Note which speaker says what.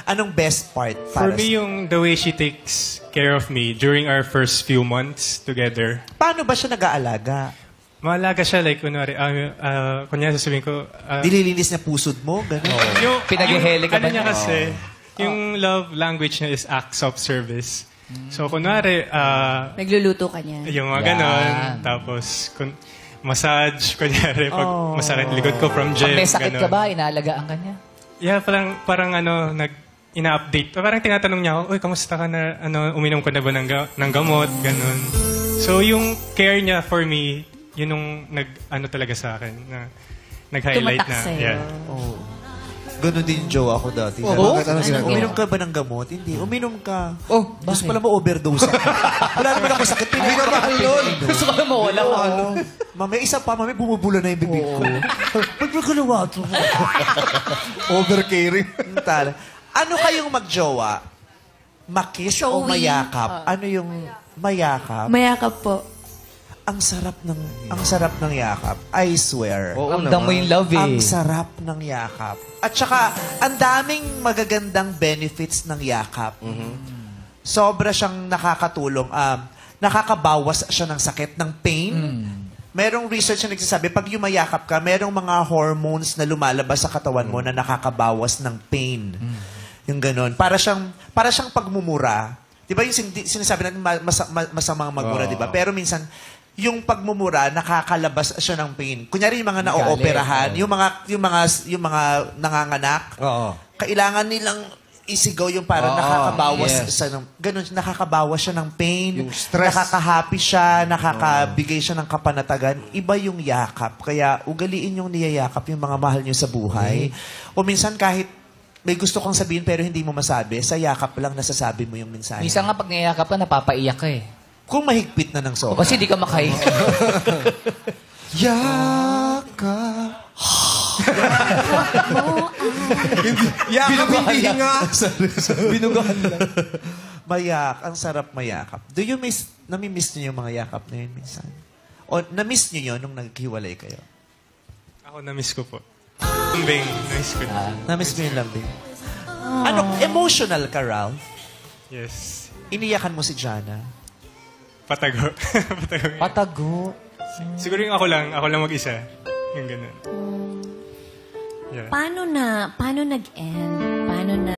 Speaker 1: Anong best part
Speaker 2: For
Speaker 1: para
Speaker 2: me, yung the way she takes care of me during our first few months together.
Speaker 1: Paano ba siya nag-aalaga?
Speaker 2: Maalaga siya, like, kunyari sasabihin ko,
Speaker 1: Dililinis niya pusod mo? Gano'n?
Speaker 2: yung,
Speaker 3: Pinag-ihele ka
Speaker 2: ano
Speaker 3: ba
Speaker 2: niya
Speaker 3: niya?
Speaker 2: kasi, yung love language niya is acts of service. So, kunwari,
Speaker 4: Nagluluto ka niya.
Speaker 2: yung mga ganon, tapos, massage, kunyari, pag masakit likod ko from gym,
Speaker 3: Pag may sakit ka
Speaker 2: ganon.
Speaker 3: ba, inaalagaan ka niya?
Speaker 2: Yeah, parang ina-update. Parang tinatanong niya ako, uy, kamusta ka na, uminom ka na ba ng gamot, ganon. So, yung care niya for me, yun yung talaga sa akin, na nag-highlight
Speaker 4: Tumatak
Speaker 2: na.
Speaker 4: sa'yo.
Speaker 2: Yeah.
Speaker 1: Oh. Ganon din yung jowa ko dati.
Speaker 3: Oo?
Speaker 1: Uminom ka ba ng gamot? Hindi. Uminom ka.
Speaker 3: Oh,
Speaker 1: Gusto
Speaker 3: bakit?
Speaker 1: pala mo overdose. Wala naman ako sakit. Hindi ka mahal yun.
Speaker 3: Gusto ko na mawala ka.
Speaker 1: Mami, isa pa, mami, bumubula na yung bibig ko. Ba't mo galawa ito? Overcaring. Ano kayong magjowa? Makiss o
Speaker 4: Showing.
Speaker 1: mayakap? Ano yung mayakap?
Speaker 4: Mayakap po.
Speaker 1: Ang sarap ng yakap. I swear.
Speaker 3: Ramdam mo yung love eh.
Speaker 1: Ang sarap ng yakap. At saka, ang daming magagandang benefits ng yakap. Sobra siyang nakakatulong. Nakakabawas siya ng sakit, ng pain. Merong research na nagsasabi, pag yumayakap ka, merong mga hormones na lumalabas sa katawan mo na nakakabawas ng pain. Yung ganun. Para siyang pagmumura. Di ba yung sinasabi natin masamang magmura, di ba? Pero minsan, yung pagmumura, nakakalabas siya ng pain. Kunyari yung mga na-ooperahan, yung mga nanganganak, kailangan nilang isigaw yung parang nakakabawas siya ng ganun, nakakabawas siya ng pain,
Speaker 5: yung stress.
Speaker 1: nakaka-happy siya, nakakabigay siya ng kapanatagan. Iba yung yakap. Kaya ugaliin yung niyayakap yung mga mahal niyo sa buhay. O minsan kahit may gusto kang sabihin pero hindi mo masabi, sa yakap lang nasasabi mo yung mensahe.
Speaker 3: Minsan nga pag niyayakap ka, napapaiyak ka eh.
Speaker 1: Kung mahigpit na ng
Speaker 3: O
Speaker 1: sobra.
Speaker 3: kasi di ka makahinga.
Speaker 1: Yakap.
Speaker 5: Yakap hindi hinga.
Speaker 3: Binugahan lang.
Speaker 1: Mayak. Ang sarap mayakap. Do you nami-miss niyo yung mga yakap na yun minsan? O na-miss niyo yun nung naghiwalay kayo?
Speaker 2: Ako, na-miss ko po. Bing, na-miss ko na.
Speaker 1: Na-miss mo yung lambing? Ano, emotional ka, Ralph?
Speaker 2: Yes.
Speaker 1: Iniyakan mo si Jana?
Speaker 2: Patago. Patago.
Speaker 3: Patago.
Speaker 2: Siguro yung ako lang mag-isa. Yung ganun. Yeah.
Speaker 4: Paano nag-end? Paano na